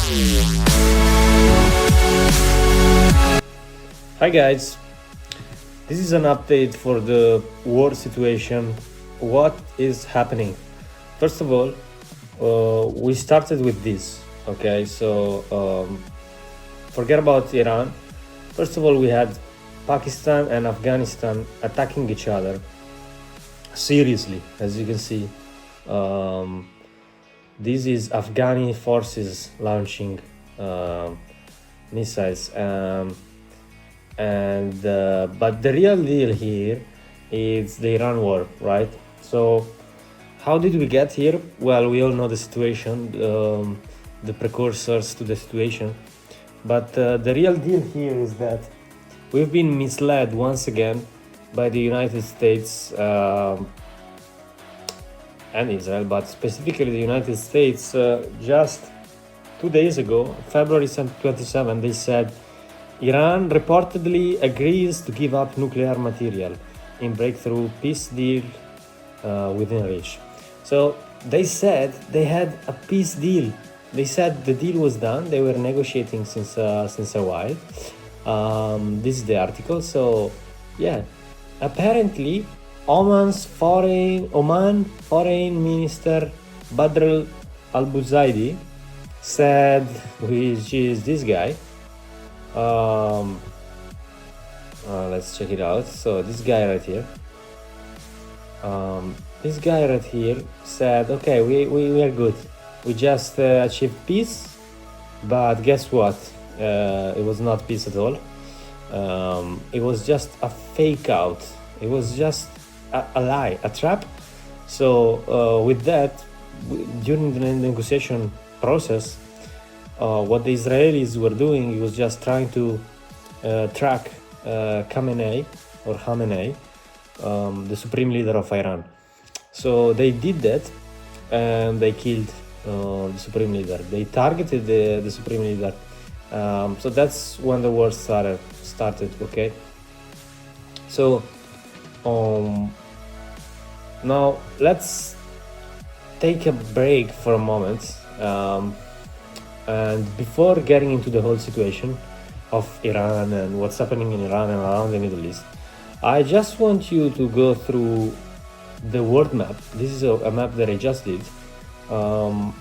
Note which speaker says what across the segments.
Speaker 1: Hi guys, this is an update for the war situation. What is happening? First of all, we started with this. Okay, so forget about Iran. First of all, we had Pakistan and Afghanistan attacking each other seriously, as you can see. This is Afghani forces launching missiles. But the real deal here is the Iran war, right? So how did we get here? Well, we all know the situation, the precursors to the situation. But the real deal here is that we've been misled once again by the United States and Israel, but specifically the United States. Just 2 days ago, February 27, they said Iran reportedly agrees to give up nuclear material in breakthrough peace deal within reach. So they said they had a peace deal. They said the deal was done. They were negotiating since a while. This is the article. So yeah, apparently Oman foreign minister Badr al-Buzaidi said, which is this guy. Let's check it out. So this guy right here. This guy right here said, okay, we are good. We just achieved peace, but guess what? It was not peace at all. It was just a fake out. It was just a lie, a trap. So with that, during the negotiation process, what the Israelis were doing was just trying to track Khamenei, the supreme leader of Iran. So they did that, and they killed the supreme leader. They targeted the supreme leader. So that's when the war started. Okay. So now let's take a break for a moment. And before getting into the whole situation of Iran and what's happening in Iran and around the Middle East, I just want you to go through the world map. This is a map that I just did. And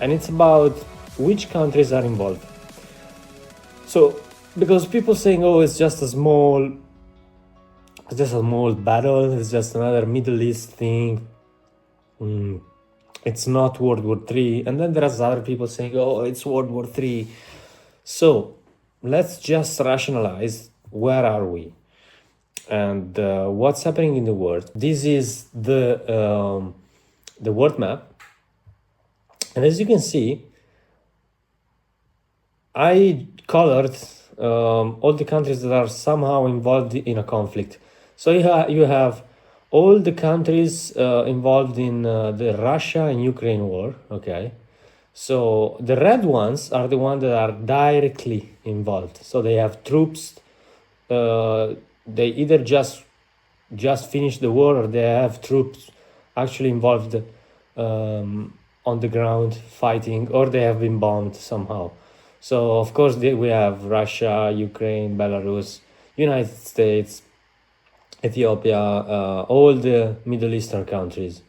Speaker 1: it's about which countries are involved. So, because people saying, oh, it's just a small battle, it's just another Middle East thing. It's not World War III. And then there's other people saying, oh, it's World War III. So let's just rationalize, where are we? And what's happening in the world. This is the world map. And as you can see, I colored all the countries that are somehow involved in a conflict. So you have all the countries involved in the Russia and Ukraine war, okay? So the red ones are the ones that are directly involved. So they have troops, they either just finished the war, or they have troops actually involved on the ground fighting, or they have been bombed somehow. So of course we have Russia, Ukraine, Belarus, United States, Ethiopia, all the Middle Eastern countries.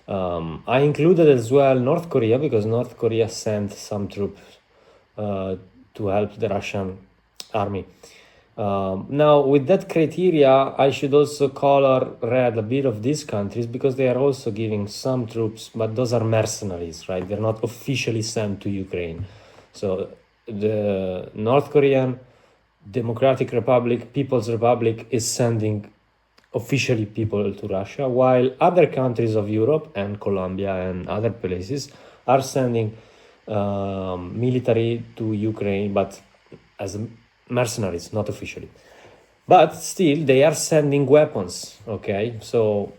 Speaker 1: I included as well North Korea, because North Korea sent some troops to help the Russian army. Now, with that criteria, I should also color red a bit of these countries, because they are also giving some troops, but those are mercenaries, right? They're not officially sent to Ukraine. So the North Korean Democratic Republic, People's Republic, is sending officially people to Russia, while other countries of Europe and Colombia and other places are sending military to Ukraine, but as mercenaries, not officially. But still, they are sending weapons, okay? So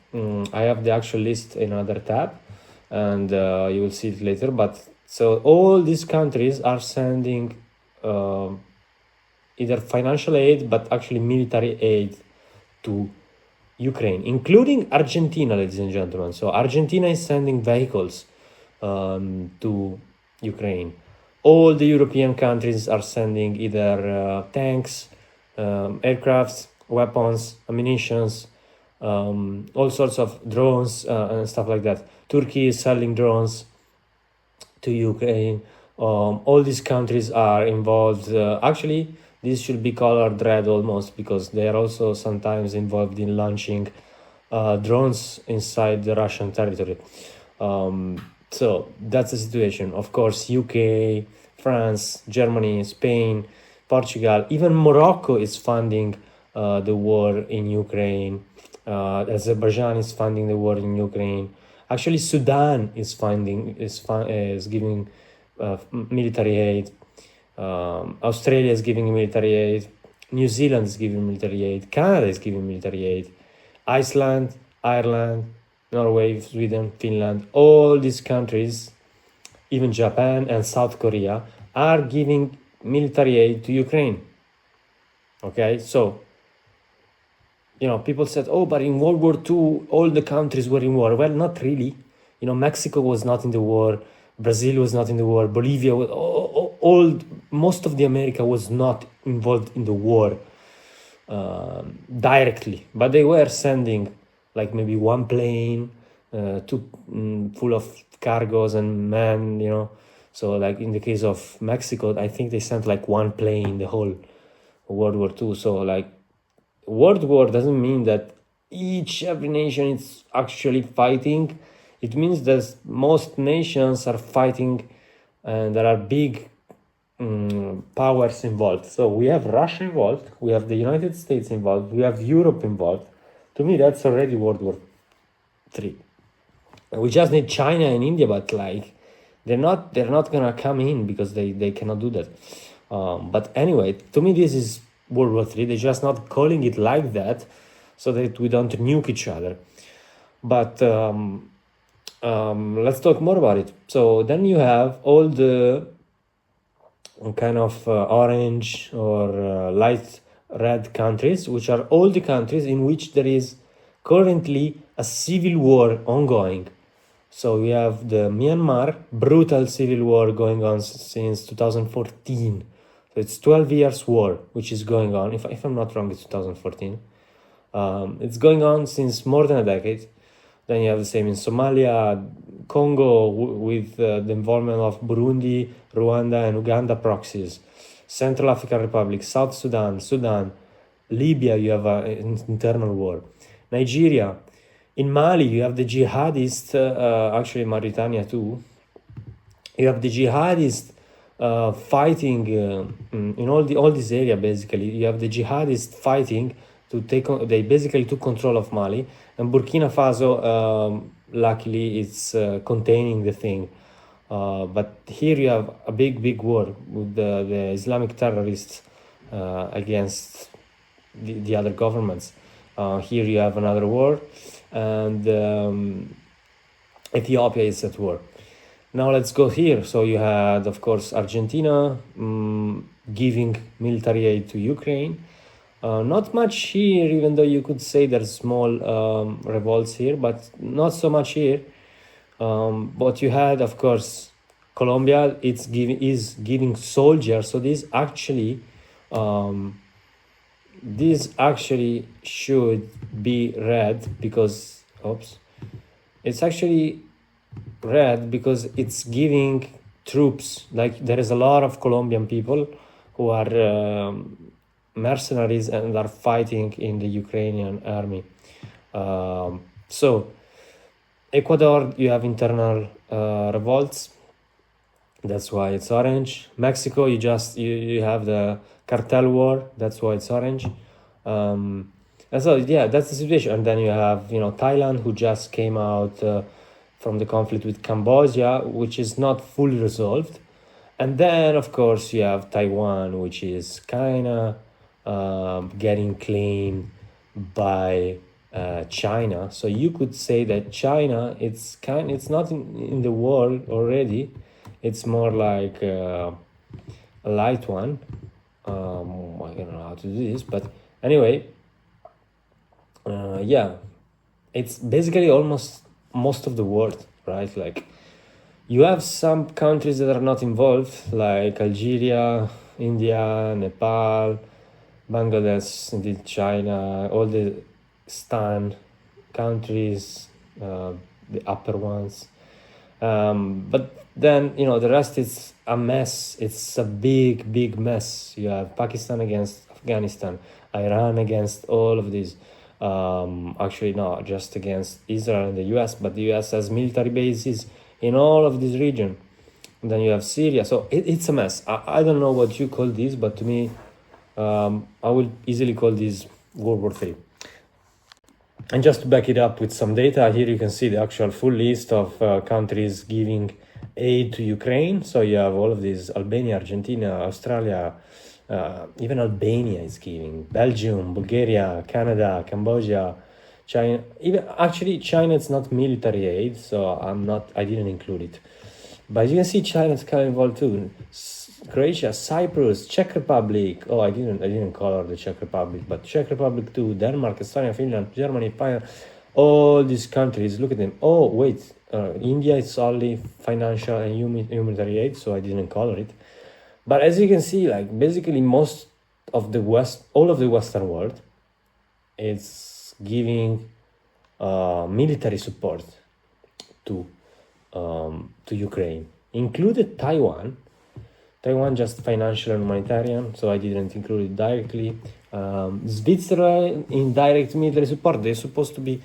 Speaker 1: I have the actual list in another tab, and you will see it later. But so all these countries are sending either financial aid, but actually military aid to Ukraine, including Argentina, ladies and gentlemen. So Argentina is sending vehicles to Ukraine. all the European countries are sending either tanks, aircrafts, weapons, ammunitions, all sorts of drones and stuff like that. Turkey is selling drones to Ukraine. All these countries are involved. Actually, this should be colored red almost, because they are also sometimes involved in launching drones inside the Russian territory. So that's the situation. Of course, UK, France, Germany, Spain, Portugal, even Morocco is funding the war in Ukraine. Azerbaijan is funding the war in Ukraine. Actually, Sudan is giving military aid. Australia is giving military aid. New Zealand is giving military aid. Canada is giving military aid. Iceland, Ireland, Norway, Sweden, Finland, all these countries, even Japan and South Korea, are giving military aid to Ukraine. Okay, so, people said, but in World War II, all the countries were in war. Well, not really. Mexico was not in the war. Brazil was not in the war. Bolivia was most of the America was not involved in the war directly, but they were sending like maybe one plane, full of cargos and men, So like in the case of Mexico, I think they sent like one plane the whole World War II. So like World War doesn't mean that every nation is actually fighting. It means that most nations are fighting and there are big powers involved. So we have Russia involved, we have the United States involved, we have Europe involved. To me, that's already World War III. We just need China and India, but like they're not gonna come in because they cannot do that. But anyway, to me, this is World War III. They're just not calling it like that so that we don't nuke each other. But let's talk more about it. So then you have all the kind of orange or light red countries, which are all the countries in which there is currently a civil war ongoing. So we have the Myanmar brutal civil war going on since 2014. So it's 12 years war, which is going on. If I'm not wrong, it's 2014. It's going on since more than a decade. Then you have the same in Somalia, Congo, with the involvement of Burundi, Rwanda, and Uganda proxies. Central African Republic, South Sudan, Libya, you have an internal war. Nigeria. In Mali, you have the jihadists, actually Mauritania too. You have the jihadists fighting in all this area, basically. You have the jihadists fighting they basically took control of Mali. And Burkina Faso, luckily, it's containing the thing. But here you have a big war with the Islamic terrorists against the other governments. Here you have another war, and Ethiopia is at war. Now let's go here. So you had, of course, Argentina giving military aid to Ukraine. Not much here, even though you could say there's small revolts here, but not so much here. But you had, of course, Colombia. Is giving soldiers. So this actually should be red because it's actually red because it's giving troops. Like there is a lot of Colombian people who are mercenaries and are fighting in the Ukrainian army. So Ecuador, you have internal revolts. That's why it's orange. Mexico, you have the cartel war. That's why it's orange. And so that's the situation. And then you have Thailand, who just came out from the conflict with Cambodia, which is not fully resolved. And then of course you have Taiwan, which is kind of getting claimed by China. So you could say that China, it's not in the war already. It's more like a light one. I don't know how to do this, but anyway, it's basically almost most of the world, right? Like You have some countries that are not involved, like Algeria, India, Nepal, Bangladesh, indeed China, all the Stan countries, the upper ones. But then, the rest is a mess. It's a big, big mess. You have Pakistan against Afghanistan, Iran against all of these. Actually, no, just against Israel and the US, but the US has military bases in all of this region. And then you have Syria. So it's a mess. I don't know what you call this, but to me, I will easily call this World War III. And just to back it up with some data, here you can see the actual full list of countries giving aid to Ukraine. So you have all of these: Albania, Argentina, Australia, even Albania is giving, Belgium, Bulgaria, Canada, Cambodia, China. Even actually China, it's not military aid, so I didn't include it. But as you can see, China's kind of involved too. Croatia, Cyprus, Czech Republic. Oh, I didn't color the Czech Republic, but Czech Republic too. Denmark, Estonia, Finland, Germany, Finland. All these countries. Look at them. Oh, wait. India is only financial and humanitarian aid, so I didn't color it. But as you can see, like basically most of the all of the Western world, is giving military support to Ukraine, included Taiwan. Taiwan just financial and humanitarian, so I didn't include it directly. Switzerland, indirect military support. They're supposed to be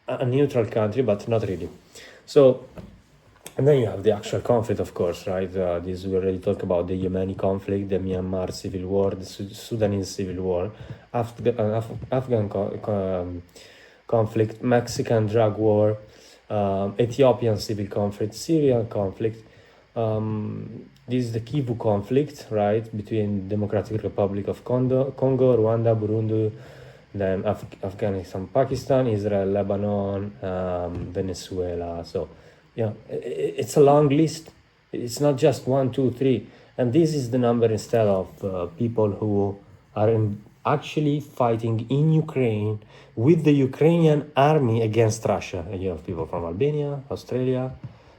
Speaker 1: a neutral country, but not really. So, and then you have the actual conflict, of course, right? This we already talked about: the Yemeni conflict, the Myanmar civil war, the Sudanese civil war, Afghan conflict, Mexican drug war, Ethiopian civil conflict, Syrian conflict. This is the Kivu conflict, right, between Democratic Republic of Congo, Rwanda, Burundi, then Afghanistan, Pakistan, Israel, Lebanon, Venezuela. So, it's a long list. It's not just 1, 2, 3. And this is the number instead of people who are actually fighting in Ukraine with the Ukrainian army against Russia. And you have people from Albania, Australia,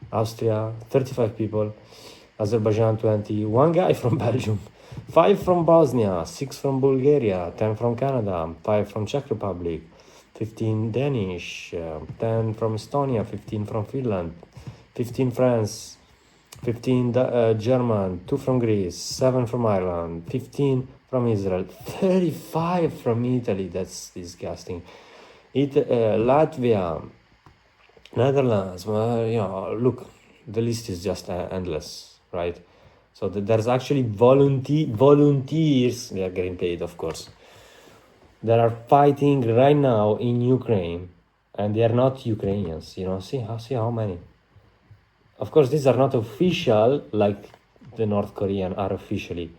Speaker 1: Austria, 35 people. Azerbaijan 20, one guy from Belgium, 5 from Bosnia, 6 from Bulgaria, 10 from Canada, 5 from Czech Republic, 15 Danish, 10 from Estonia, 15 from Finland, 15 France, 15 German, 2 from Greece, 7 from Ireland, 15 from Israel, 35 from Italy. That's disgusting. Latvia, Netherlands. Look, the list is just endless. Right, so there's actually volunteers. They are getting paid, of course, that are fighting right now in Ukraine, and they are not Ukrainians. See how many. Of course, these are not official, like the North Korean are officially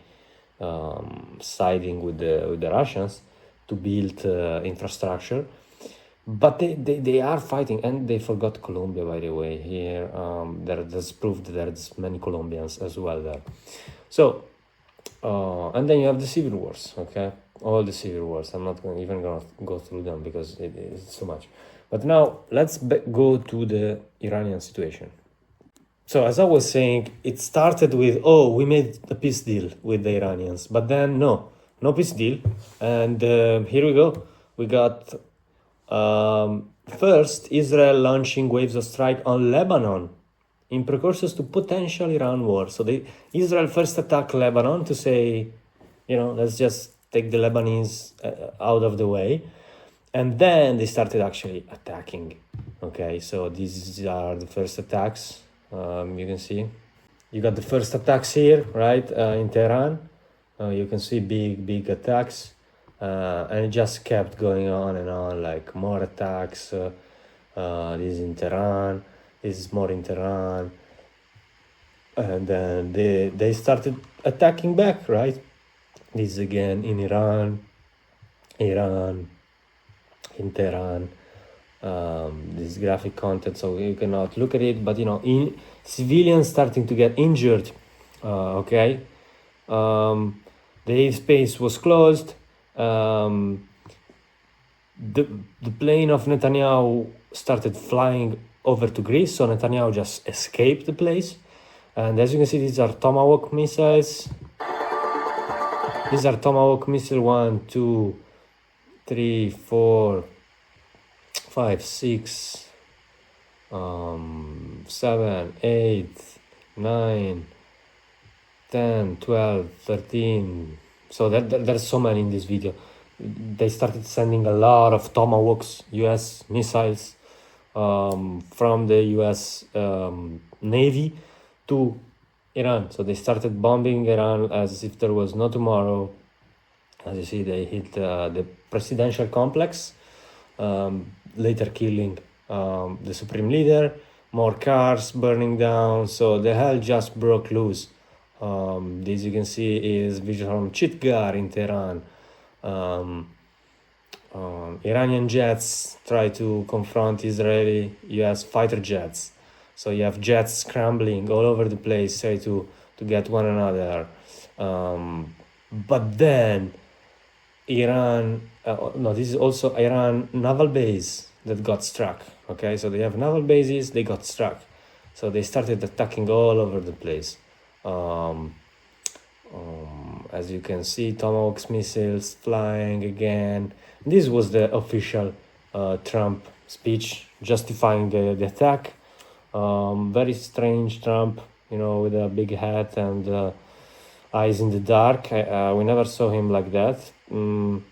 Speaker 1: siding with the Russians to build infrastructure. But they are fighting, and they forgot Colombia, by the way. Here, there's proof that there's many Colombians as well there. So, and then you have the civil wars, okay? All the civil wars. I'm not even going to go through them because it's too much. But now, let's go to the Iranian situation. So, as I was saying, it started with, we made a peace deal with the Iranians. But then, no peace deal. And here we go. We got... first, Israel launching waves of strike on Lebanon in precursors to potential Iran war. So Israel first attacked Lebanon to say, let's just take the Lebanese out of the way. And then they started actually attacking. Okay, so these are the first attacks. You can see. You got the first attacks here, right, in Tehran. You can see big attacks. And it just kept going on and on, like more attacks. This is in Tehran, this is more in Tehran. And then they started attacking back, right? This is again in Iran, in Tehran. This graphic content, so you cannot look at it, but in civilians starting to get injured. Okay, the airspace was closed. The plane of Netanyahu started flying over to Greece. So Netanyahu just escaped the place. And as you can see, these are Tomahawk missiles. These are Tomahawk missile 1, 2, 3, 4, 5, 6, 7, 8, 9, 10, 12, 13. So there's so many in this video. They started sending a lot of Tomahawks, US missiles, from the US Navy to Iran. So they started bombing Iran as if there was no tomorrow. As you see, they hit the presidential complex, later killing the supreme leader, more cars burning down. So the hell just broke loose. This you can see is visual from Chitgar in Tehran. Iranian jets try to confront Israeli US fighter jets. So you have jets scrambling all over the place, try to get one another. But then Iran, this is also Iran naval base that got struck. Okay, so they have naval bases, they got struck. So they started attacking all over the place. As you can see, Tomahawk missiles flying again. This was the official Trump speech justifying the attack. Very strange Trump, with a big hat and eyes in the dark. We never saw him like that. And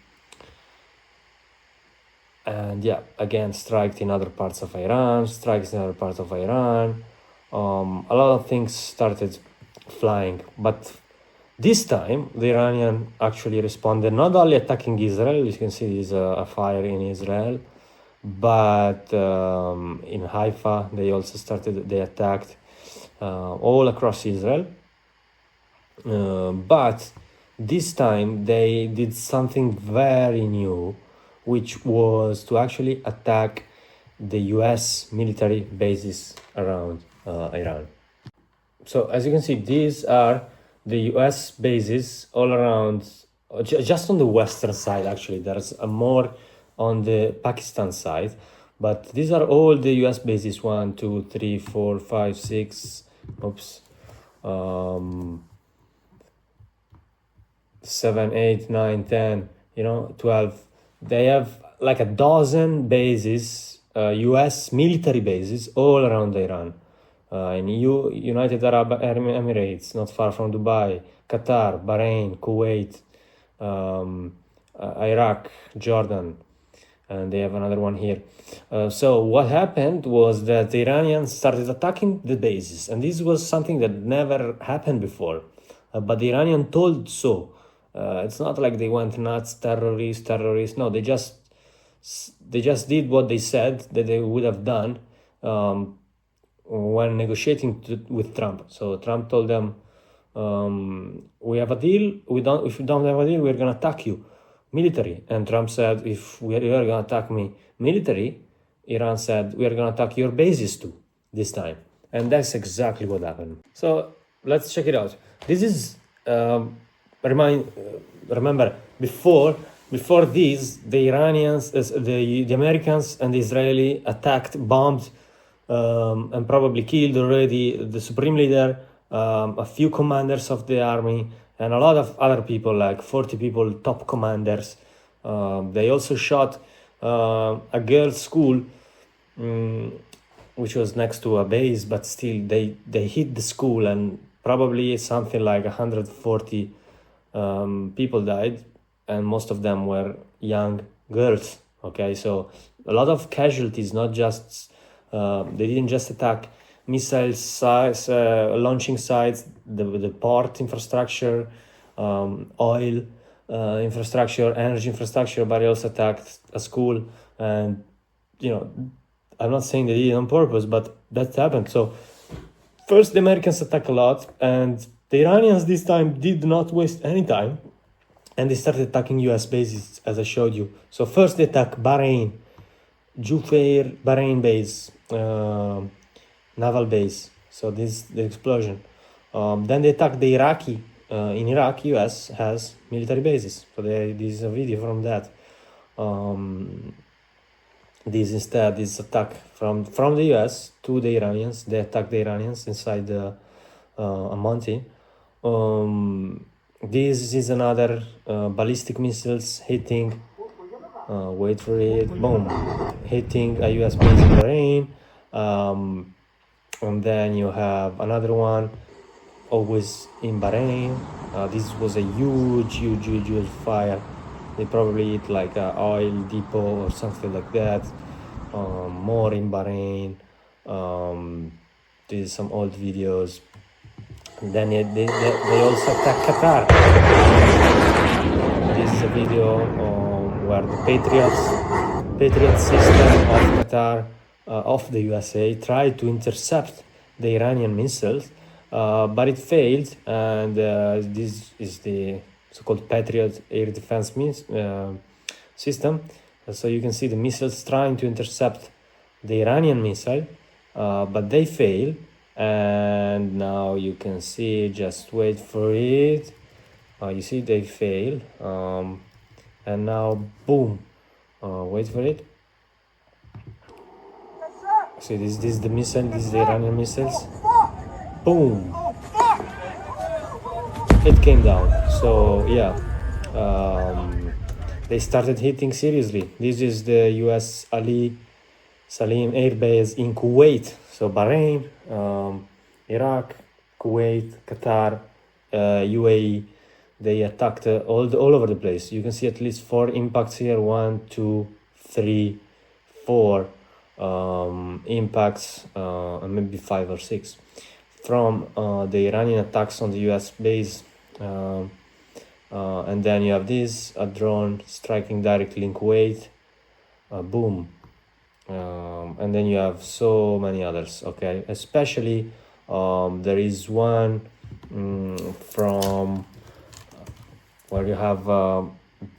Speaker 1: yeah, again, strikes in other parts of Iran. A lot of things started flying, but this time the Iranian actually responded, not only attacking Israel. You can see there's a fire in Israel, but in Haifa they also they attacked all across Israel. But this time they did something very new, which was to actually attack the US military bases around Iran. So as you can see, these are the US bases all around, just on the western side. Actually, there's more on the Pakistan side, but these are all the US bases. 1, 2, 3, 4, 5, 6, 7, 8, 9, 10, 12. They have like a dozen bases, US military bases all around Iran. In United Arab Emirates, not far from Dubai, Qatar, Bahrain, Kuwait, Iraq, Jordan, and they have another one here. So what happened was that the Iranians started attacking the bases, and this was something that never happened before. But the Iranian told so. It's not like they went nuts, terrorists. No, they just did what they said that they would have done when negotiating with Trump. So Trump told them, we have a deal. If you don't have a deal, we're gonna attack you military. And Trump said, if you are gonna attack me military, Iran said, we are gonna attack your bases too this time. And that's exactly what happened. So let's check it out. This is remember before this, the Iranians, the Americans and the Israeli attacked, bombed, and probably killed already the supreme leader, a few commanders of the army, and a lot of other people, like 40 people, top commanders. They also shot a girls' school, which was next to a base, but still they hit the school, and probably something like 140 people died, and most of them were young girls. Okay, so a lot of casualties, not just they didn't just attack missile sites, launching sites, the port infrastructure, oil infrastructure, energy infrastructure, but they also attacked a school. And I'm not saying they did it on purpose, but that happened. So first the Americans attacked a lot, and the Iranians this time did not waste any time, and they started attacking US bases, as I showed you. So first they attacked Bahrain, Jufair Bahrain base, naval base. So this the explosion. Then they attacked the Iraqi. In Iraq, US has military bases. So this is a video from that. this attack from the US to the Iranians. They attacked the Iranians inside a mountain. This is another ballistic missiles hitting. Wait for it. Boom, hitting a US base in Bahrain. And then you have another one, always in Bahrain. This was a huge fire. They probably hit like an oil depot or something like that. More in Bahrain. These are some old videos. And then they also attack Qatar. This is a video where the Patriot system of Qatar, of the USA, tried to intercept the Iranian missiles, but it failed. And this is the so-called Patriot air defense system. So you can see the missiles trying to intercept the Iranian missile, but they fail. And now you can see, just wait for it. You see they fail. And now, boom. Wait for it. See, this is the missile. This is the Iranian missiles. Boom. It came down. So yeah, they started hitting seriously. This is the US Ali Salim Air Base in Kuwait. So Bahrain, Iraq, Kuwait, Qatar, UAE. They attacked all over the place. You can see at least 4 impacts here. 1, 2, 3, 4 impacts, and maybe 5 or 6 from the Iranian attacks on the US base. And then you have this, a drone striking directly in Kuwait. Boom. And then you have so many others, okay? Especially there is one from where you have an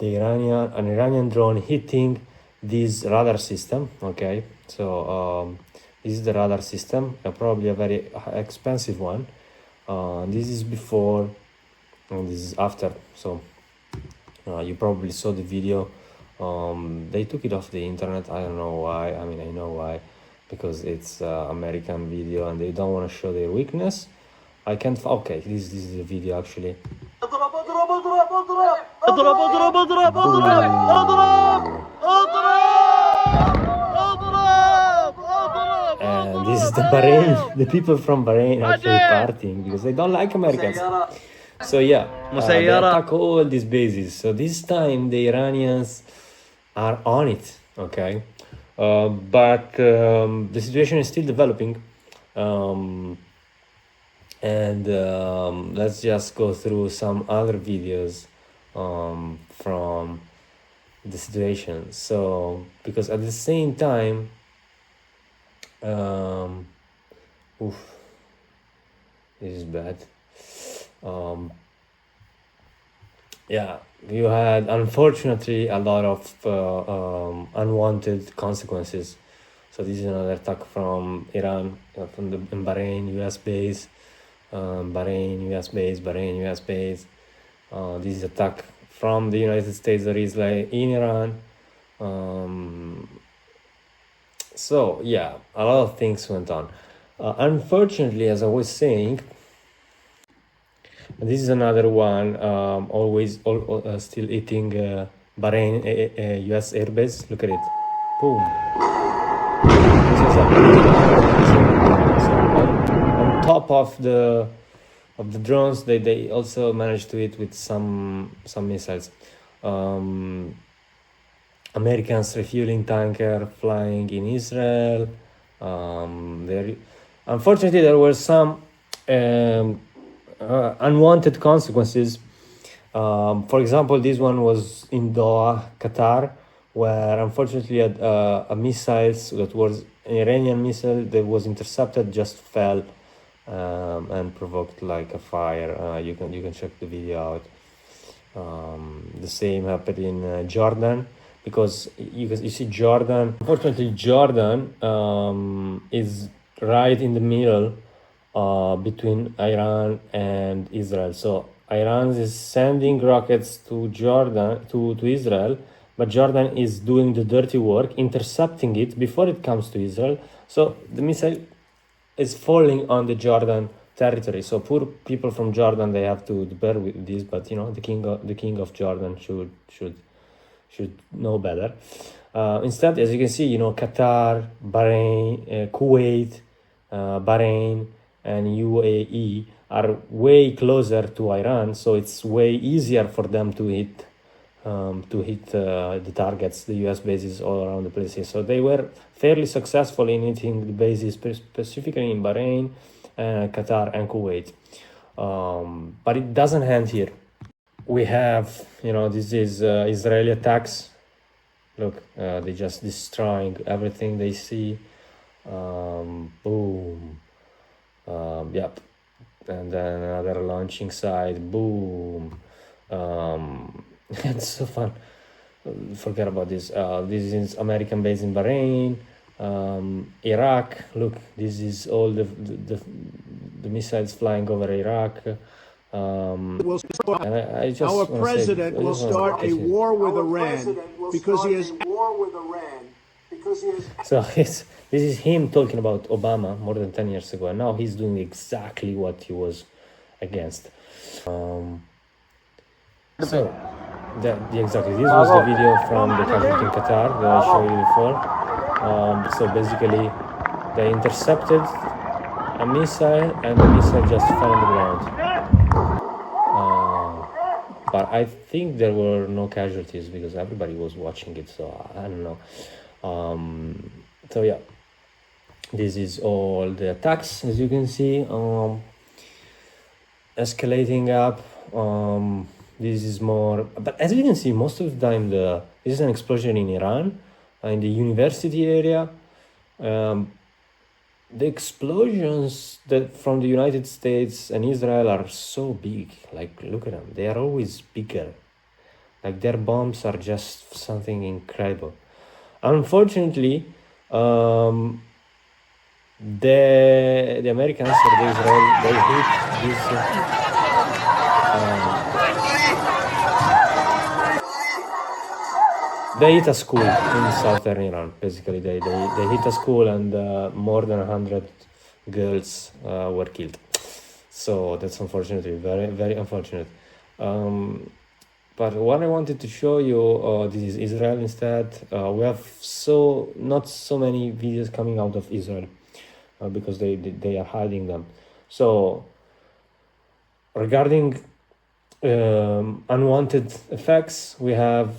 Speaker 1: Iranian drone hitting this radar system, okay? So this is the radar system, probably a very expensive one. This is before and this is after. So you probably saw the video. They took it off the internet. I don't know why. I mean, I know why, because it's American video and they don't want to show their weakness. I can't. Okay, this is the video actually. And this is the Bahrain. The people from Bahrain actually partying because they don't like Americans. So yeah, they attack all these bases. So this time the Iranians are on it, okay? But the situation is still developing. And let's just go through some other videos from the situation. So, because at the same time, this is bad. Yeah, you had unfortunately a lot of unwanted consequences. So this is another attack from Iran, from the Bahrain US base. Bahrain US base, Bahrain US base. This is attack from the United States or Israel in Iran. So yeah, a lot of things went on. Unfortunately, as I was saying, this is another one, still hitting Bahrain US airbase. Look at it. Boom. This is on top of the drones, they also managed to hit with some missiles. Americans refueling tanker flying in Israel. Unfortunately, there were some unwanted consequences. For example, this one was in Doha, Qatar, where unfortunately a missile that was an Iranian missile that was intercepted just fell and provoked like a fire. You can check the video out. The same happened in Jordan, because you see Jordan. Unfortunately, Jordan is right in the middle between Iran and Israel. So Iran is sending rockets to Jordan, to Israel, but Jordan is doing the dirty work, intercepting it before it comes to Israel. So the missile is falling on the Jordan territory. So poor people from Jordan, they have to bear with this, but the king of Jordan should know better. Instead, as you can see, Qatar, Bahrain, Kuwait, Bahrain, and UAE are way closer to Iran, so it's way easier for them to hit the targets, the U.S. bases all around the places. So they were fairly successful in hitting the bases, specifically in Bahrain, Qatar, and Kuwait. But it doesn't end here. We have, this is Israeli attacks. Look, they just destroying everything they see. Boom. Yep. And then another launching site. Boom. It's so fun. Forget about this. This is American base in Bahrain, Iraq. Look, this is all the missiles flying over Iraq.
Speaker 2: Our president will start a war with Iran because he is.
Speaker 1: So this is him talking about Obama more than 10 years ago, and now he's doing exactly what he was against. Exactly. This was the video from the conflict in Qatar that I showed you before. So basically, they intercepted a missile, and the missile just fell on the ground. But I think there were no casualties because everybody was watching it, so I don't know. So yeah, this is all the attacks, as you can see, escalating up. This is more, but as you can see, most of the time this is an explosion in Iran, in the university area. The explosions from the United States and Israel are so big. Like, look at them. They are always bigger. Like, their bombs are just something incredible. Unfortunately, the Americans or the Israel, they hit this. They hit a school in southern Iran. Basically, they hit a school, and more than 100 girls were killed. So that's unfortunately very, very unfortunate. But what I wanted to show you, this is Israel instead. We have not so many videos coming out of Israel because they are hiding them. So regarding unwanted effects, we have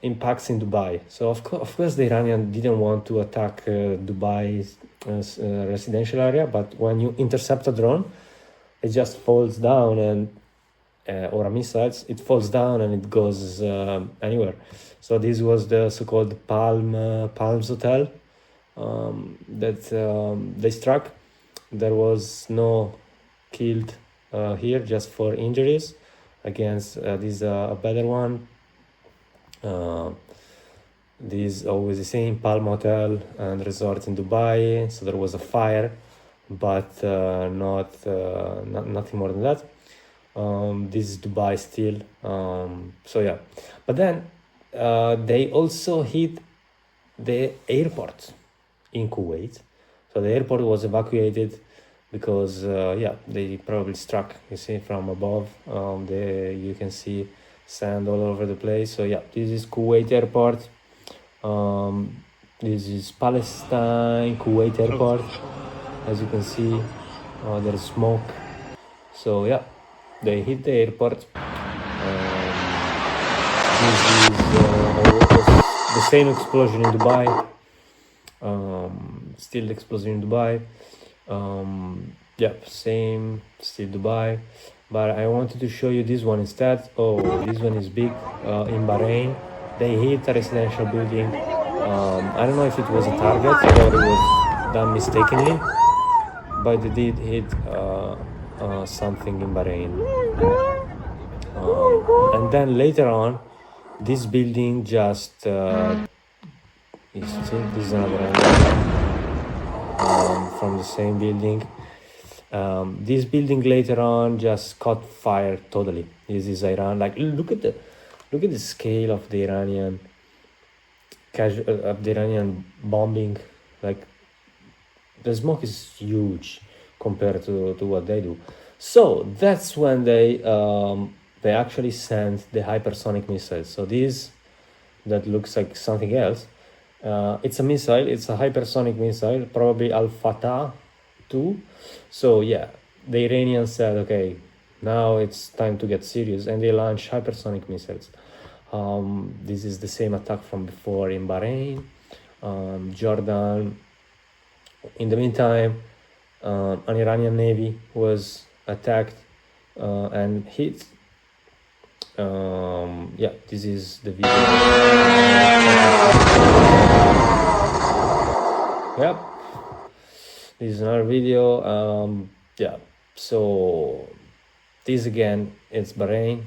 Speaker 1: impacts in Dubai. So of course the Iranian didn't want to attack Dubai's residential area, but when you intercept a drone, it just falls down, and or a missile, it falls down and it goes anywhere. So this was the so-called Palms Hotel that they struck. There was no killed here, just for injuries. Against this a better one. This is always the same, Palm Hotel and Resort in Dubai. So there was a fire, but nothing more than that. This is Dubai still. So yeah, but then they also hit the airport in Kuwait. So the airport was evacuated because they probably struck, you see, from above. You can see sand all over the place. So yeah, this is Kuwait airport. This is Palestine Kuwait airport. As you can see, there is smoke. So yeah, they hit the airport. This is the same explosion in Dubai. Still explosion in Dubai. Same, still Dubai. But I wanted to show you this one instead. Oh, this one is big. In Bahrain, they hit a residential building. I don't know if it was a target or it was done mistakenly, but they did hit something in Bahrain. And then later on, this building just this is another angle from the same building. This building later on just caught fire totally. This is Iran. Like, look at Look at the scale of the Iranian bombing. Like, the smoke is huge compared to what they do. So that's when they actually sent the hypersonic missiles. So this that looks like something else. It's a missile. It's a hypersonic missile, probably Al-Fatah 2. So yeah, the Iranians said, okay, now it's time to get serious, and they launched hypersonic missiles. This is the same attack from before in Bahrain, Jordan. In the meantime, an Iranian navy was attacked and hit. Yeah, this is the video. Yep, this is another video. Yeah, so this again, it's Bahrain,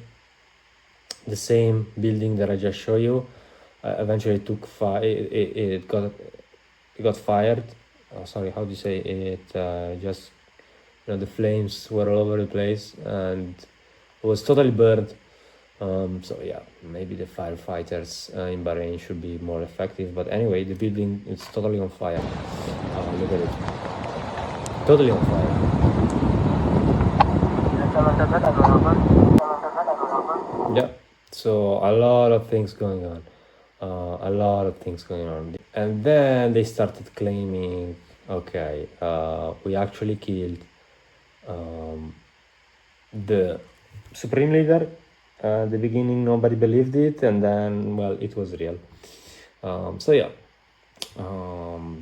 Speaker 1: the same building that I just showed you. Eventually took fire. It got fired. Sorry, how do you say it? Just, the flames were all over the place and it was totally burned. So yeah, maybe the firefighters in Bahrain should be more effective. But anyway, the building is totally on fire. Look at it, totally on fire. Yeah, so a lot of things going on. And then they started claiming, okay, we actually killed the supreme leader. At the beginning, nobody believed it, and then, well, it was real. So yeah,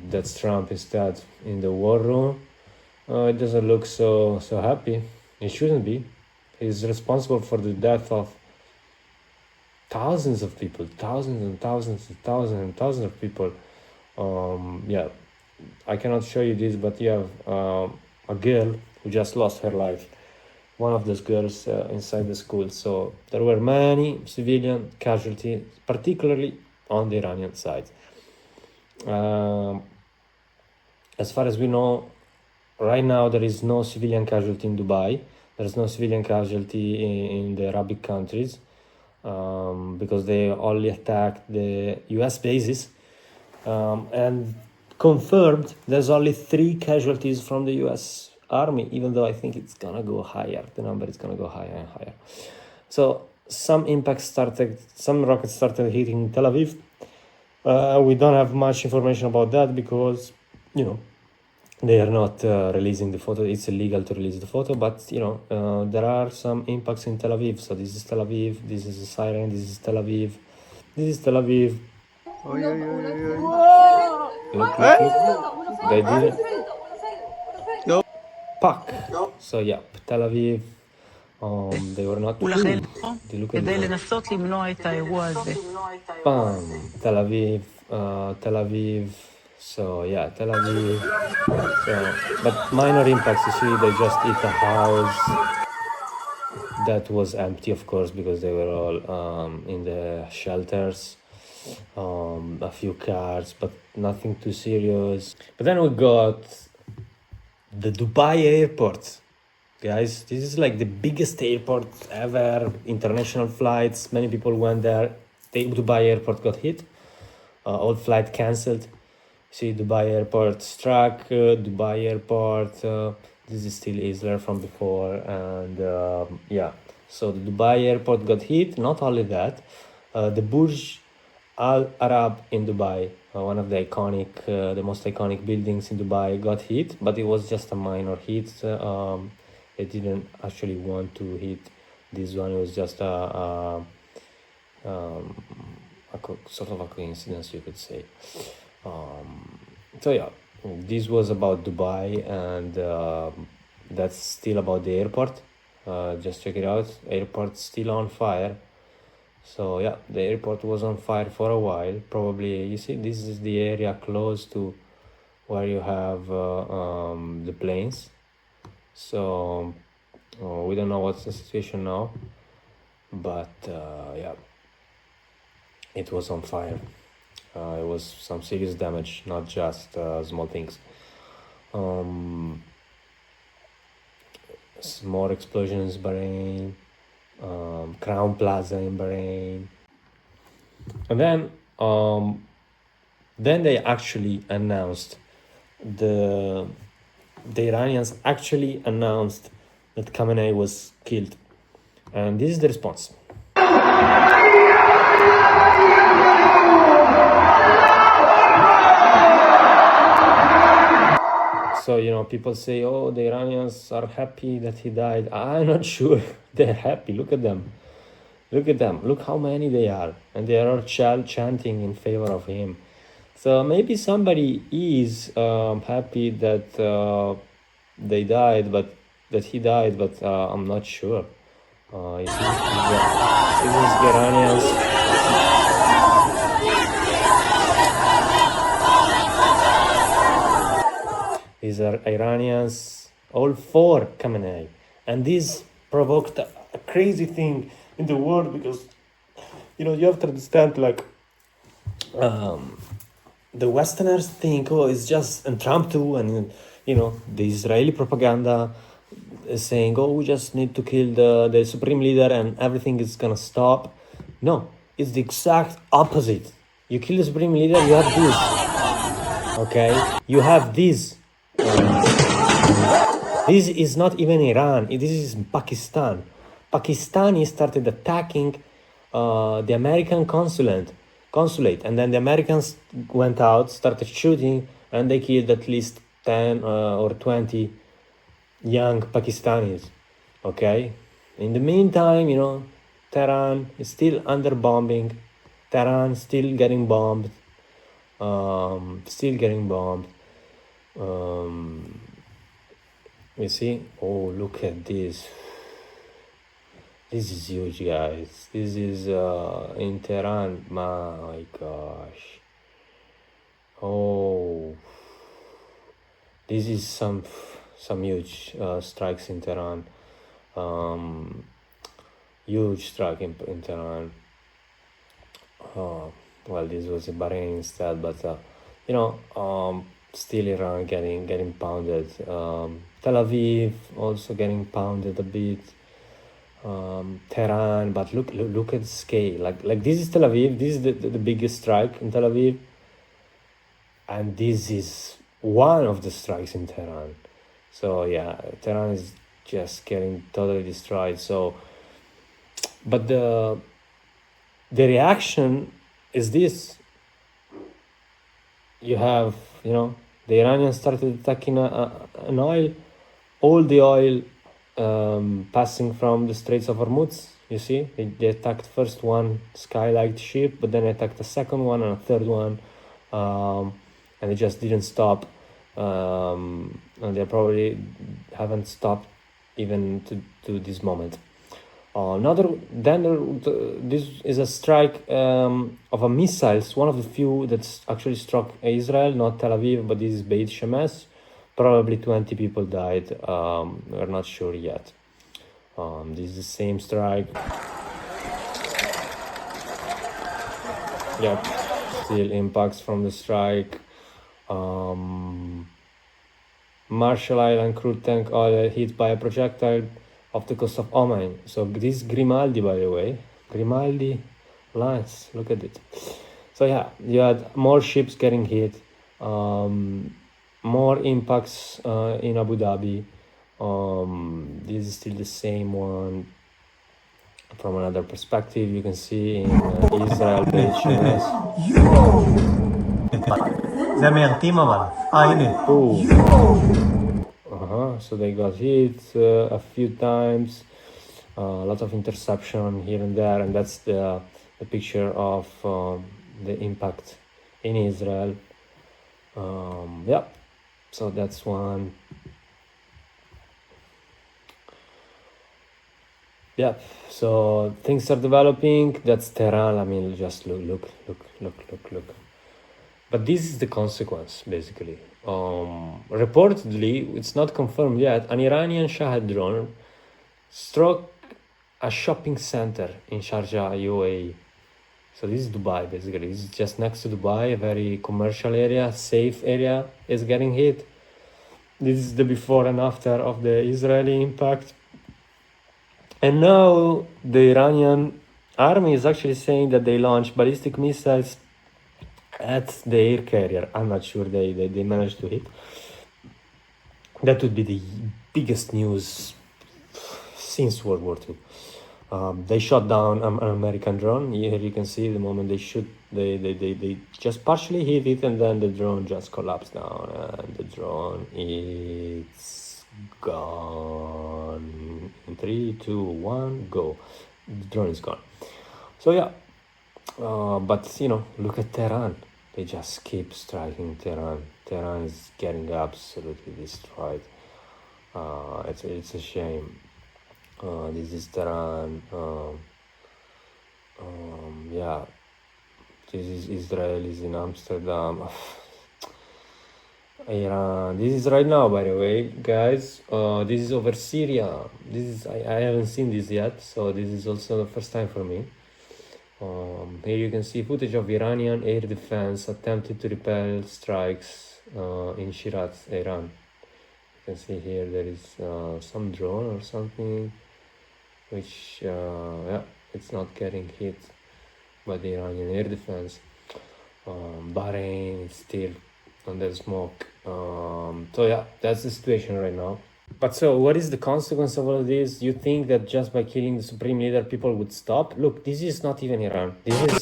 Speaker 1: that's Trump instead in the war room. It doesn't look so happy. It shouldn't be. He's responsible for the death of thousands of people, thousands and thousands and thousands and thousands of people. Yeah, I cannot show you this, but you have a girl who just lost her life. One of those girls inside the school. So there were many civilian casualties, particularly on the Iranian side. As far as we know, right now there is no civilian casualty in Dubai. There's no civilian casualty in the Arabic countries because they only attacked the US bases. And confirmed, there's only 3 casualties from the US Army, even though I think it's gonna go higher. The number is gonna go higher and higher. So some rockets started hitting Tel Aviv. We don't have much information about that because, they are not releasing the photo. It's illegal to release the photo, but there are some impacts in Tel Aviv. So this is Tel Aviv, this is a siren, this is Tel Aviv, this is Tel Aviv. Look. They did it. Pack. So yeah, Tel Aviv, they were not fooled. They look at Bam, Tel Aviv. So yeah, Tel Aviv. So, but minor impacts. You see, they just hit a house that was empty, of course, because they were all in the shelters. A few cars, but nothing too serious. But then we got the Dubai airport. Guys, this is like the biggest airport ever. International flights, many people went there. The Dubai airport got hit. All flight cancelled. See, Dubai airport struck. Dubai airport. This is still Israel from before. And yeah, so the Dubai airport got hit. Not only that, the Burj Al Arab in Dubai, one of the most iconic buildings in Dubai, got hit, but it was just a minor hit. They didn't actually want to hit this one. It was just a sort of a coincidence, you could say. So yeah, this was about Dubai, and that's still about the airport. Just check it out. Airport still on fire. So yeah, the airport was on fire for a while. Probably, you see, this is the area close to where you have the planes. So we don't know what's the situation now, but yeah, it was on fire. It was some serious damage, not just small things. More explosions, Bahrain. Crown Plaza in Bahrain. And then they actually announced, the Iranians actually announced that Khamenei was killed. And this is the response. So, people say, oh, the Iranians are happy that he died. I'm not sure they're happy. Look at them. Look how many they are. And they are all chanting in favor of him. So maybe somebody is happy that they died, but that he died, but I'm not sure. This is Iranians. These are Iranians, all for Khamenei. And this provoked a crazy thing in the world, because, you have to understand, the Westerners think, oh, it's just, and Trump too, and, the Israeli propaganda is saying, oh, we just need to kill the supreme leader and everything is gonna stop. No, it's the exact opposite. You kill the supreme leader, you have this. Okay? You have this. This is not even Iran. This is Pakistan. Pakistani started attacking the American consulate, and then the Americans went out, started shooting, and they killed at least 10 or 20 young Pakistanis. Okay? In the meantime, Tehran is still under bombing. Tehran still getting bombed. You see? Oh, look at this. This is huge, guys. This is in Tehran. My gosh. Oh, this is some huge strikes in Tehran. Huge strike in Tehran. Well, this was in Bahrain instead, but still Iran getting pounded. Tel Aviv also getting pounded a bit. Tehran, but look at the scale. Like this is Tel Aviv. This is the biggest strike in Tel Aviv, and this is one of the strikes in Tehran. So yeah, Tehran is just getting totally destroyed. So, but the reaction is this. You have, the Iranians started attacking an oil, all the oil passing from the Straits of Hormuz. You see, they attacked first one skylight ship, but then attacked a second one and a third one, and they just didn't stop. And they probably haven't stopped even to this moment. This is a strike of a missiles, one of the few that's actually struck Israel, not Tel Aviv, but this is Beit Shemesh. Probably 20 people died. We're not sure yet. This is the same strike. Yep, still impacts from the strike. Marshall Island crude tank oil hit by a projectile off the coast of Oman. So this is Grimaldi, by the way. Grimaldi lines, look at it. So yeah, you had more ships getting hit, more impacts in Abu Dhabi. This is still the same one. From another perspective, you can see in Israel page. So they got hit a few times, a lot of interception here and there, and that's the picture of the impact in Israel. So that's one. So things are developing. That's Tehran. I mean, just look. But this is the consequence, basically. Reportedly, it's not confirmed yet, an Iranian Sharjah drone struck a shopping center in Sharjah, UAE. So this is Dubai, basically. This is just next to Dubai, a very commercial area, safe area is getting hit. This is the before and after of the Israeli impact. And now the Iranian army is actually saying that they launched ballistic missiles at the air carrier. I'm not sure they managed to hit. That would be the biggest news since World War II. They shot down an American drone. Here you can see the moment they shoot, they just partially hit it, and then the drone just collapsed down, and the drone is gone. In 3, 2, 1, go. The drone is gone. So yeah, but you know, look at Tehran. They just keep striking Tehran. Tehran is getting absolutely destroyed. It's a shame. This is Tehran. Yeah, this is Israel is in Amsterdam. Iran. This is right now, by the way, guys. This is over Syria. This is I haven't seen this yet, so this is also the first time for me. Here you can see footage of Iranian air defense attempting to repel strikes in Shiraz, Iran. You can see here there is some drone or something, which yeah, it's not getting hit by the Iranian air defense. Bahrain is still under smoke. So yeah, that's the situation right now. But so what is the consequence of all of this? You think that just by killing the supreme leader people would stop? Look, this is not even Iran. This is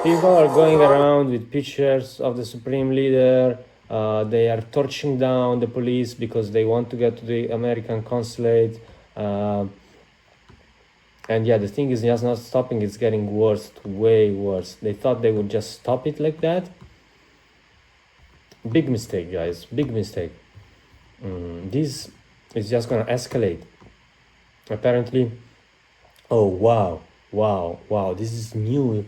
Speaker 1: people are going around with pictures of the supreme leader. They are torching down the police because they want to get to the American consulate. And yeah, the thing is just not stopping, it's getting worse, way worse. They thought they would just stop it like that. Big mistake, guys, big mistake. This is just gonna escalate. Apparently, oh wow, this is new.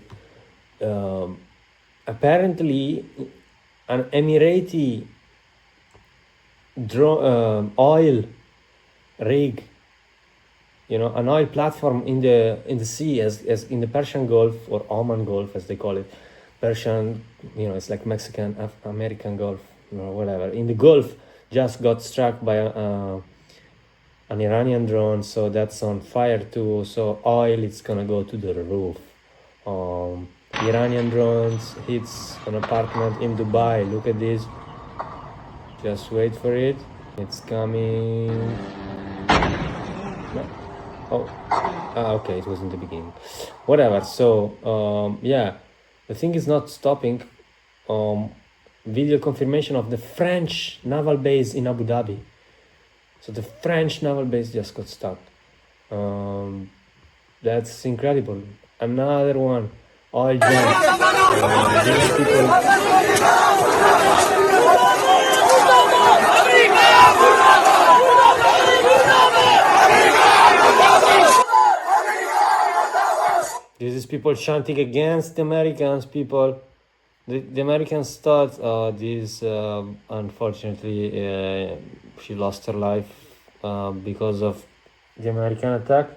Speaker 1: Apparently, an Emirati oil rig, you know, an oil platform in the sea, as in the Persian Gulf, or Oman Gulf as they call it. Persian, you know, it's like Mexican American Gulf, you know, whatever. In the Gulf, just got struck by an Iranian drone, so that's on fire too. So oil is gonna go to the roof. Iranian drones hits an apartment in Dubai. Look at this. Just wait for it. It's coming. No. Oh, okay, it was in the beginning. Whatever. So, yeah, the thing is not stopping. Video confirmation of the French naval base in Abu Dhabi. So the French naval base just got stopped. That's incredible. Another one. Oil jump. These people. This is people chanting against the Americans, people. The Americans thought this, unfortunately, she lost her life because of the American attack.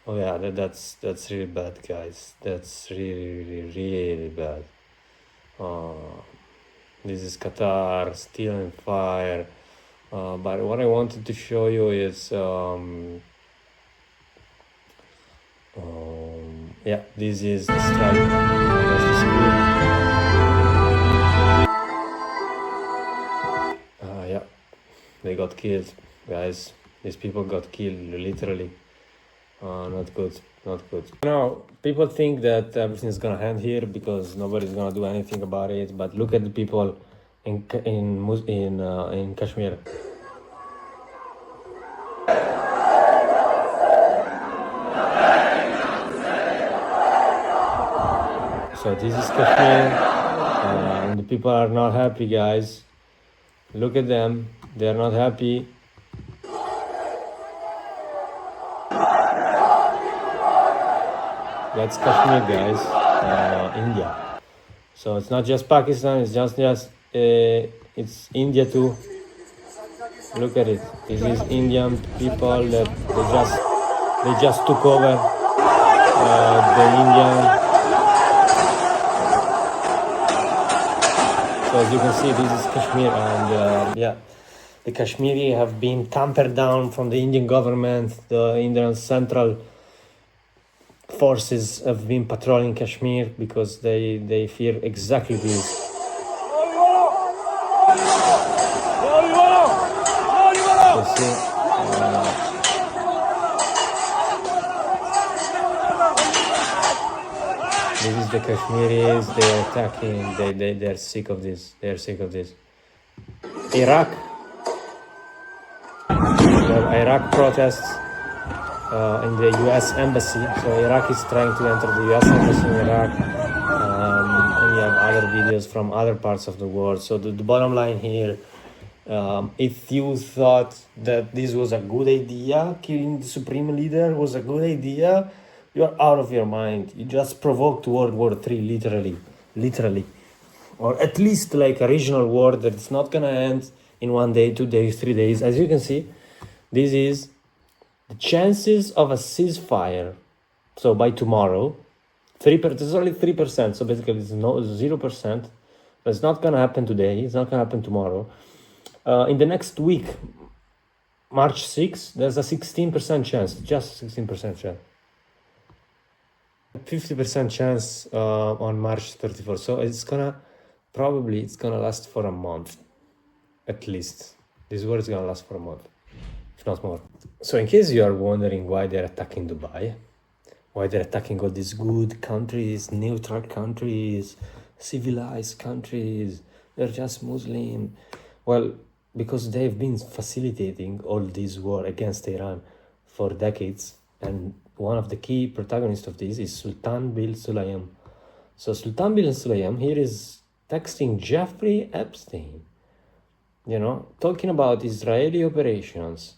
Speaker 1: Oh yeah, that's really bad, guys. That's really bad. This is Qatar, still on fire. But what I wanted to show you is yeah, this is the strike. Yeah, they got killed, guys. These people got killed, literally. Not good. Now, people think that everything's gonna end here because nobody's gonna do anything about it. But look at the people in Kashmir. So this is Kashmir, and the people are not happy, guys. Look at them; they are not happy. That's Kashmir, guys, India. So it's not just Pakistan; it's it's India too. Look at it. This is Indian people that they just took over the Indian. So So as you can see, this is Kashmir, and yeah, the Kashmiri have been tampered down from the Indian government. The Indian central forces have been patrolling Kashmir because they fear exactly this. You see, this is the Kashmiris. They're attacking. They're sick of this. They're sick of this. Iraq. Iraq protests in the U.S. embassy. So Iraq is trying to enter the U.S. embassy in Iraq. And you have other videos from other parts of the world. So the bottom line here, if you thought that this was a good idea, killing the supreme leader was a good idea, you're out of your mind. You just provoked World War III, literally. Or at least like a regional war that's not gonna end in 1 day, 2 days, 3 days. As you can see, this is the chances of a ceasefire. So by tomorrow, 3%, there's only 3%. So basically it's 0%. But it's not gonna happen today. It's not gonna happen tomorrow. In the next week, March 6th, there's a 16% chance, just 16% chance. 50% chance on March 31st. So it's gonna last for a month, at least. This war is gonna last for a month, if not more. So in case you are wondering why they're attacking Dubai, why they're attacking all these good countries, neutral countries, civilized countries, they're just Muslim. Well, because they've been facilitating all this war against Iran for decades, and one of the key protagonists of this is Sultan bin Sulayem. So Sultan bin Sulayem here is texting Jeffrey Epstein, talking about Israeli operations.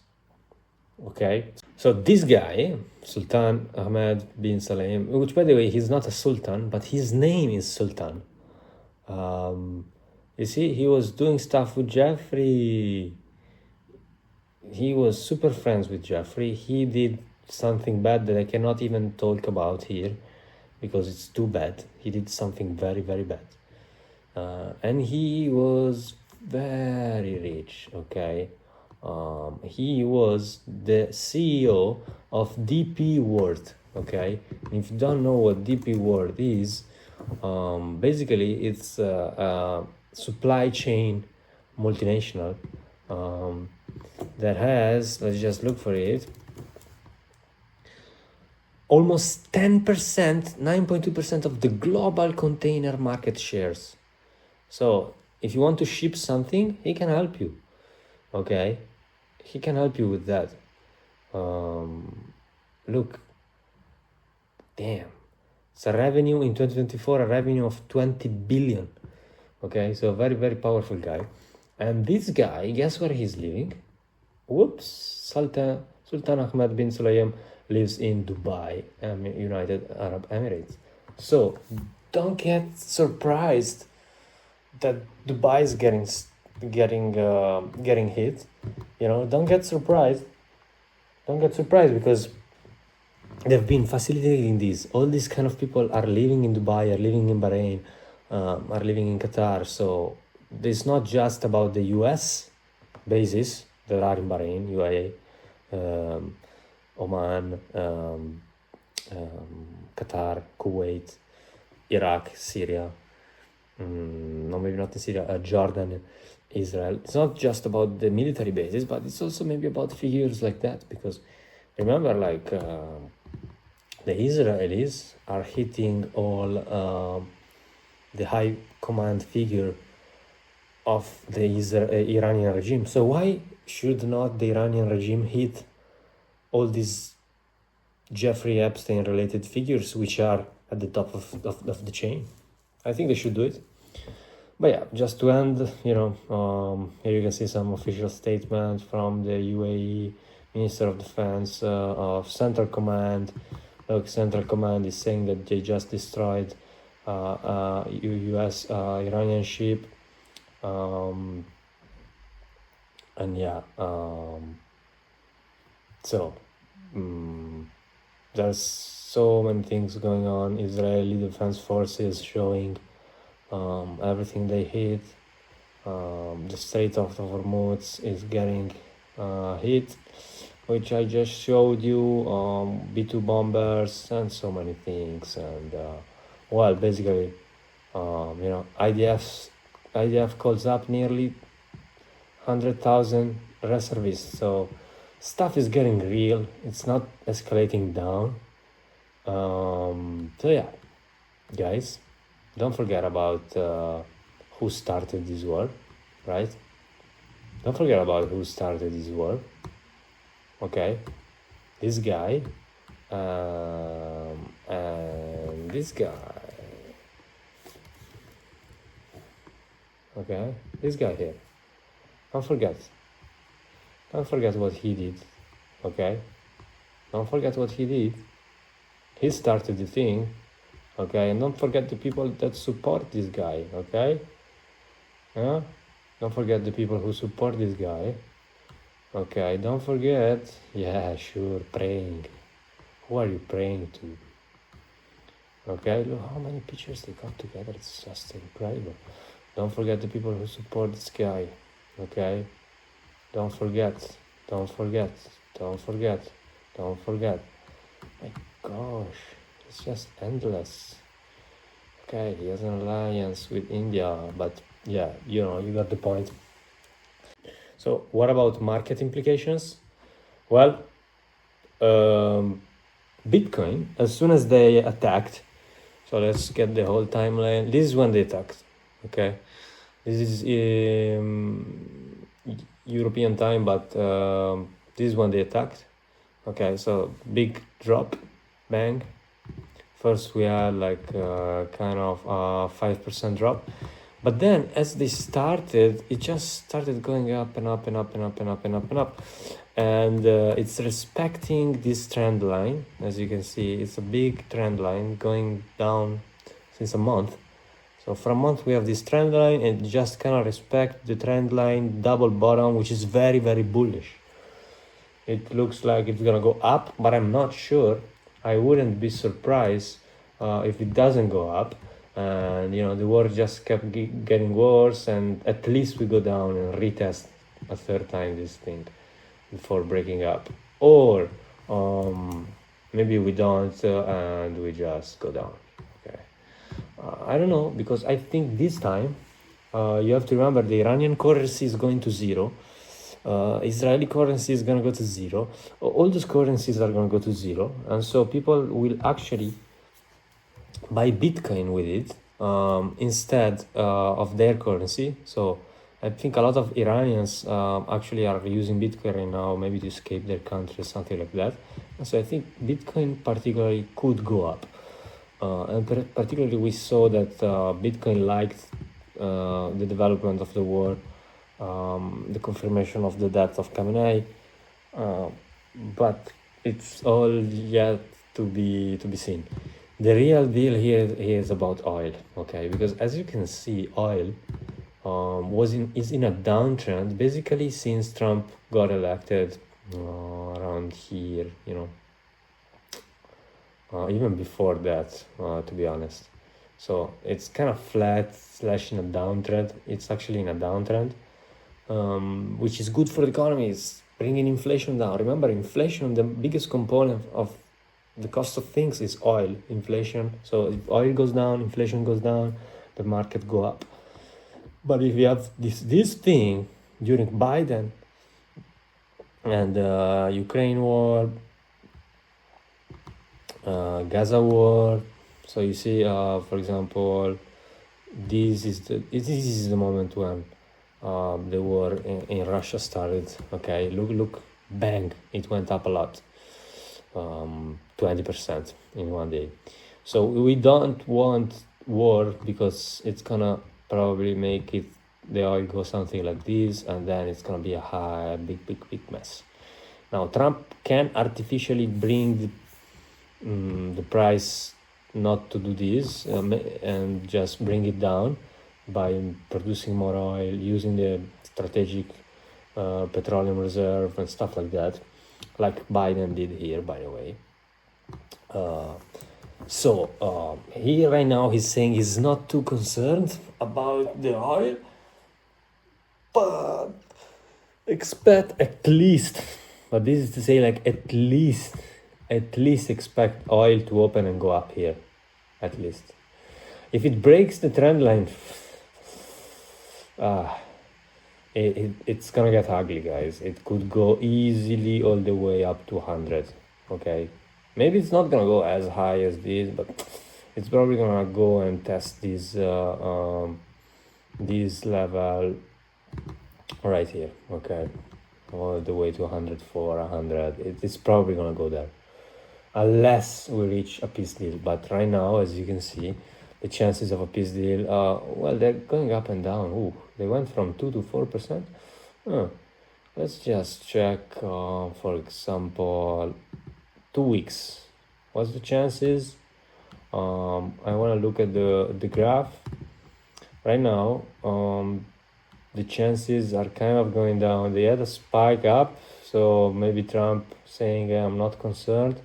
Speaker 1: Okay, so this guy, Sultan Ahmed bin Sulayem, which by the way, he's not a sultan, but his name is Sultan. You see, he was doing stuff with Jeffrey. He was super friends with Jeffrey. He did something bad that I cannot even talk about here because it's too bad. He did something very, very bad. And he was very rich, okay? He was the CEO of DP World, okay? And if you don't know what DP World is, basically it's a supply chain multinational that has, let's just look for it, almost 10%, 9.2% of the global container market shares. So if you want to ship something, he can help you, okay? He can help you with that. Look, damn. It's a revenue in 2024, a revenue of 20 billion. Okay, so very, very powerful guy. And this guy, guess where he's living? Whoops, Sultan Ahmed bin Sulayem lives in Dubai, United Arab Emirates. So don't get surprised that Dubai is getting hit. Don't get surprised. Don't get surprised because they've been facilitating this. All these kind of people are living in Dubai, are living in Bahrain, are living in Qatar. So it's not just about the US bases that are in Bahrain, UAE, Oman, Qatar, Kuwait, Iraq, Syria, no, maybe not in Syria, Jordan, Israel. It's not just about the military bases, but it's also maybe about figures like that. Because remember, the Israelis are hitting all the high command figure of the Iranian regime. So why should not the Iranian regime hit all these Jeffrey Epstein related figures which are at the top of the chain? I think they should do it. But yeah, just to end, here you can see some official statement from the UAE Minister of Defense of Central Command. Look, Central Command is saying that they just destroyed US Iranian ship. There's so many things going on. Israeli Defense Forces showing everything they hit. The Strait of Hormuz is getting hit, which I just showed you, B-2 bombers and so many things. And well, basically, IDF calls up nearly 100,000 reservists. So stuff is getting real. It's not escalating down. So yeah, guys, don't forget about who started this war, right? Don't forget about who started this war. Okay, this guy, and this guy. Okay, this guy here. Don't forget what he did. Okay, don't forget what he did. He started the thing. Okay, and don't forget the people that support this guy. Okay, don't forget the people who support this guy. Okay, don't forget. Yeah, sure, praying. Who are you praying to? Okay, look how many pictures they got together. It's just incredible. Don't forget the people who support this guy. Okay, don't forget. My gosh, it's just endless. Okay, he has an alliance with India, but yeah, you got the point. So what about market implications? Well, Bitcoin, as soon as they attacked, so let's get the whole timeline. This is when they attacked. Okay, this is European time, but this is when they attacked. Okay, so big drop, bang. First we had like kind of 5% drop, but then as they started, it just started going up and up and up and up and up and up and up, and it's respecting this trend line. As you can see, it's a big trend line going down since a month. So for a month we have this trend line, and just kind of respect the trend line, double bottom, which is very, very bullish. It looks like it's gonna go up, but I'm not sure. I wouldn't be surprised if it doesn't go up, and the war just kept getting worse, and at least we go down and retest a third time this thing before breaking up, or maybe we don't and we just go down. Okay, I don't know, because I think this time you have to remember the Iranian currency is going to zero. Israeli currency is going to go to zero. All those currencies are going to go to zero, and so people will actually buy Bitcoin with it instead of their currency. So I think a lot of Iranians actually are using Bitcoin right now, maybe to escape their country, something like that. And so I think Bitcoin particularly could go up, and particularly we saw that Bitcoin liked the development of the war. The confirmation of the death of Khamenei, but it's all yet to be seen. The real deal here is about oil, okay? Because as you can see, oil is in a downtrend basically since Trump got elected around here, even before that, to be honest. So it's kind of flat / in a downtrend. It's actually in a downtrend. Which is good for the economy. It's bringing inflation down. Remember, inflation, the biggest component of the cost of things is oil, inflation. So if oil goes down, inflation goes down, the market go up. But if you have this thing during Biden and Ukraine war, Gaza war, so you see, for example, this is the moment when the war in Russia started. Okay, look, bang, it went up a lot, 20% in one day. So we don't want war because it's gonna probably make the oil go something like this, and then it's gonna be a big mess. Now Trump can artificially bring the price not to do this and just bring it down by producing more oil, using the strategic petroleum reserve and stuff like that, like Biden did here, by the way. Here right now he's saying he's not too concerned about the oil, expect at least, but this is to say like at least expect oil to open and go up here, at least. If it breaks the trend line, it's gonna get ugly, guys. It could go easily all the way up to 100, okay? Maybe it's not gonna go as high as this, but it's probably gonna go and test this level right here, okay? All the way to 104, 100. It's probably gonna go there, unless we reach a peace deal. But right now, as you can see, the chances of a peace deal, well, they're going up and down. Ooh, they went from 2 to 4%. Let's just check, for example, 2 weeks. What's the chances? I want to look at the graph. Right now, the chances are kind of going down. They had a spike up, so maybe Trump saying I'm not concerned,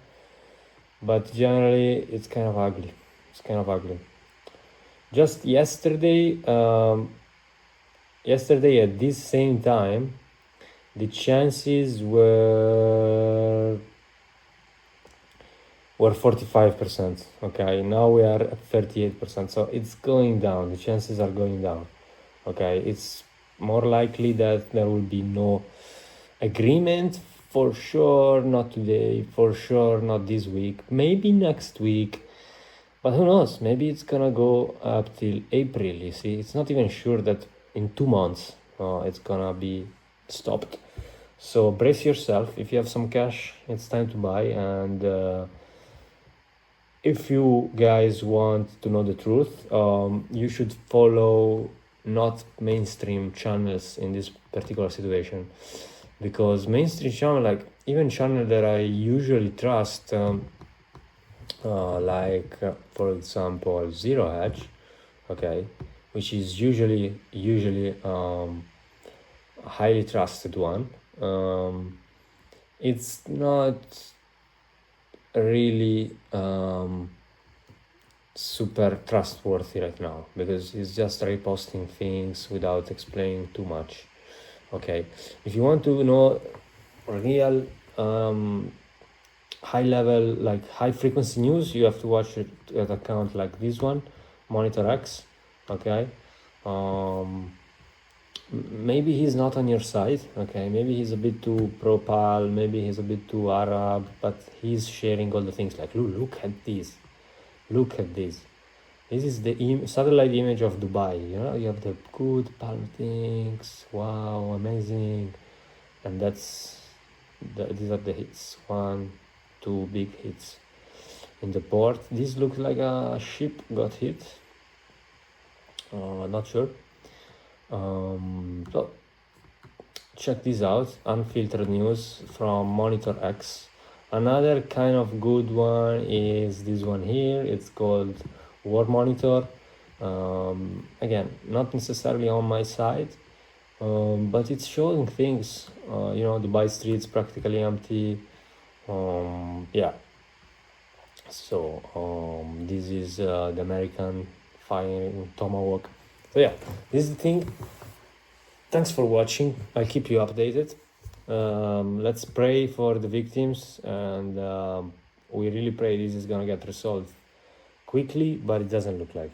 Speaker 1: but generally it's kind of ugly. It's kind of ugly. Just yesterday at this same time, the chances were 45%. Okay, now we are at 38%. So it's going down. The chances are going down. Okay, it's more likely that there will be no agreement. For sure, not today. For sure, not this week. Maybe next week. But who knows? Maybe it's gonna go up till April. You see, it's not even sure that in 2 months it's gonna be stopped. So brace yourself. If you have some cash, it's time to buy. And if you guys want to know the truth, you should follow not mainstream channels in this particular situation, because mainstream channel, like even channel that I usually trust, for example Zero Hedge, okay, which is usually a highly trusted one, it's not really super trustworthy right now, because it's just reposting things without explaining too much. Okay, if you want to know real high level, like high frequency news, you have to watch it at account like this one, Monitor X. Okay, maybe he's not on your side. Okay, maybe he's a bit too pro-Pal, maybe he's a bit too Arab, but he's sharing all the things like, look at this, look at this. This is the satellite image of Dubai. You know, you have the good palm things. Wow, amazing. And these are the hits. 1, 2 big hits in the port. This looks like a ship got hit. Not sure. So check this out. Unfiltered news from Monitor X. Another kind of good one is this one here. It's called War Monitor. Again, not necessarily on my side, but it's showing things. Dubai streets practically empty. Yeah. So this is the American firing Tomahawk. So yeah, this is the thing. Thanks for watching. I'll keep you updated. Let's pray for the victims, and we really pray this is gonna get resolved quickly, but it doesn't look like.